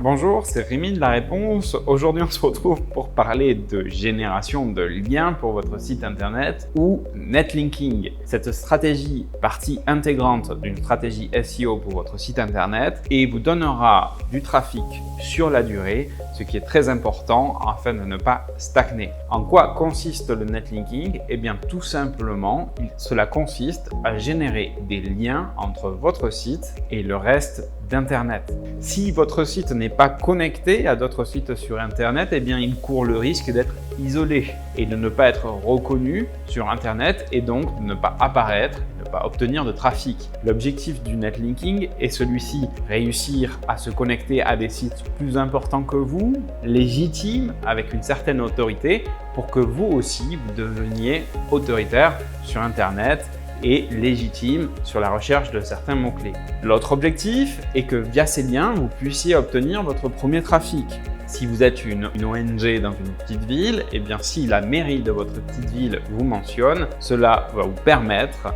Bonjour, c'est Rémi de La Réponse. Aujourd'hui, on se retrouve pour parler de génération de liens pour votre site internet ou netlinking. Cette stratégie, partie intégrante d'une stratégie SEO pour votre site internet et vous donnera du trafic sur la durée, ce qui est très important afin de ne pas stagner. En quoi consiste le netlinking? Eh bien, tout simplement, cela consiste à générer des liens entre votre site et le reste d'Internet. Si votre site n'est pas connecté à d'autres sites sur Internet, eh bien, il court le risque d'être isolé et de ne pas être reconnu sur Internet et donc de ne pas apparaître, ne pas obtenir de trafic. L'objectif du netlinking est celui-ci, réussir à se connecter à des sites plus importants que vous, légitimes, avec une certaine autorité, pour que vous aussi, vous deveniez autoritaire sur Internet et légitime sur la recherche de certains mots-clés. L'autre objectif est que via ces liens, vous puissiez obtenir votre premier trafic. Si vous êtes une ONG dans une petite ville, eh bien si la mairie de votre petite ville vous mentionne, cela va vous permettre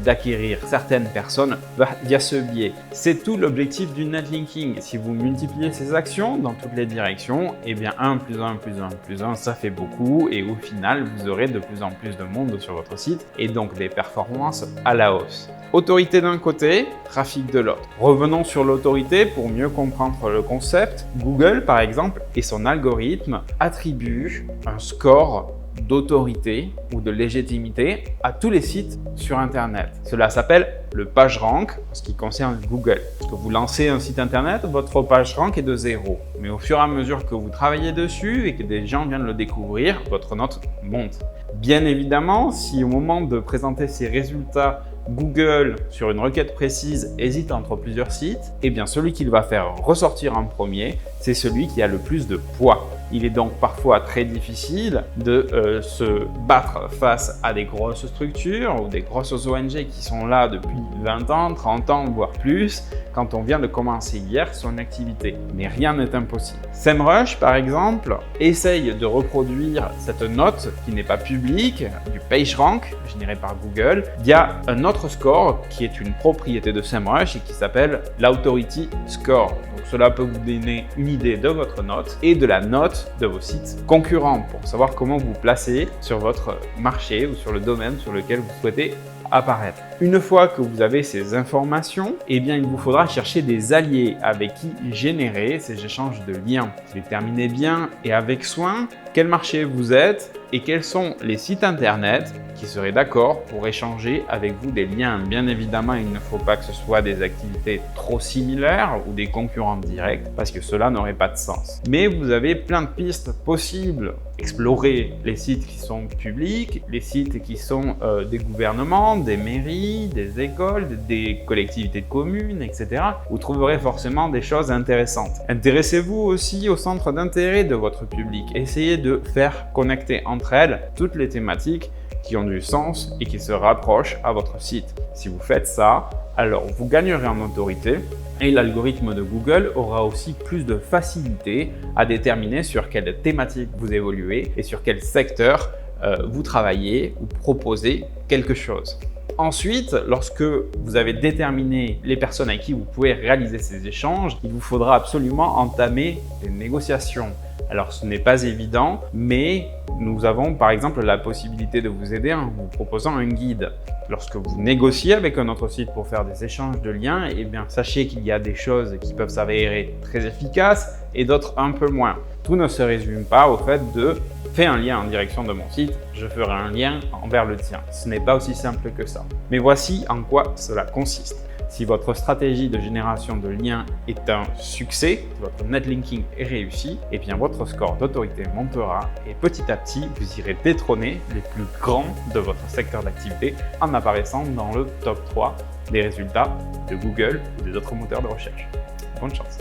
d'acquérir certaines personnes via ce biais. C'est tout l'objectif du netlinking. Si vous multipliez ces actions dans toutes les directions, eh bien 1 plus 1 plus 1 plus 1, ça fait beaucoup et au final, vous aurez de plus en plus de monde sur votre site et donc des performances à la hausse. Autorité d'un côté, trafic de l'autre. Revenons sur l'autorité pour mieux comprendre le concept. Google, par exemple, et son algorithme attribuent un score d'autorité ou de légitimité à tous les sites sur Internet. Cela s'appelle le PageRank en ce qui concerne Google. Lorsque vous lancez un site Internet, votre PageRank est de 0. Mais au fur et à mesure que vous travaillez dessus et que des gens viennent le découvrir, votre note monte. Bien évidemment, si au moment de présenter ces résultats, Google, sur une requête précise, hésite entre plusieurs sites, eh bien celui qu'il va faire ressortir en premier, c'est celui qui a le plus de poids. Il est donc parfois très difficile de se battre face à des grosses structures ou des grosses ONG qui sont là depuis 20 ans, 30 ans, voire plus, quand on vient de commencer hier son activité. Mais rien n'est impossible. SEMrush, par exemple, essaye de reproduire cette note qui n'est pas publique, du PageRank, généré par Google, via un autre score qui est une propriété de SEMrush et qui s'appelle l'Authority Score. Donc cela peut vous donner une idée de votre note et de la note de vos sites concurrents pour savoir comment vous placer sur votre marché ou sur le domaine sur lequel vous souhaitez apparaître. Une fois que vous avez ces informations, eh bien, il vous faudra chercher des alliés avec qui générer ces échanges de liens. Déterminez bien et avec soin quel marché vous êtes et quels sont les sites internet qui seraient d'accord pour échanger avec vous des liens. Bien évidemment, il ne faut pas que ce soit des activités trop similaires ou des concurrents directs parce que cela n'aurait pas de sens. Mais vous avez plein de pistes possibles. Explorez les sites qui sont publics, les sites qui sont des gouvernements, des mairies, des écoles, des collectivités de communes, etc. Vous trouverez forcément des choses intéressantes. Intéressez-vous aussi au centre d'intérêt de votre public. Essayez de faire connecter entre elles toutes les thématiques qui ont du sens et qui se rapprochent à votre site. Si vous faites ça, alors vous gagnerez en autorité et l'algorithme de Google aura aussi plus de facilité à déterminer sur quelle thématique vous évoluez et sur quel secteur vous travaillez ou proposez quelque chose. Ensuite, lorsque vous avez déterminé les personnes avec qui vous pouvez réaliser ces échanges, il vous faudra absolument entamer des négociations. Alors ce n'est pas évident, mais nous avons par exemple la possibilité de vous aider en vous proposant un guide. Lorsque vous négociez avec un autre site pour faire des échanges de liens, eh bien sachez qu'il y a des choses qui peuvent s'avérer très efficaces et d'autres un peu moins. Tout ne se résume pas au fait de faire un lien en direction de mon site, je ferai un lien envers le tien. Ce n'est pas aussi simple que ça. Mais voici en quoi cela consiste. Si votre stratégie de génération de liens est un succès, si votre netlinking est réussi, eh bien votre score d'autorité montera et petit à petit, vous irez détrôner les plus grands de votre secteur d'activité en apparaissant dans le top 3 des résultats de Google ou des autres moteurs de recherche. Bonne chance!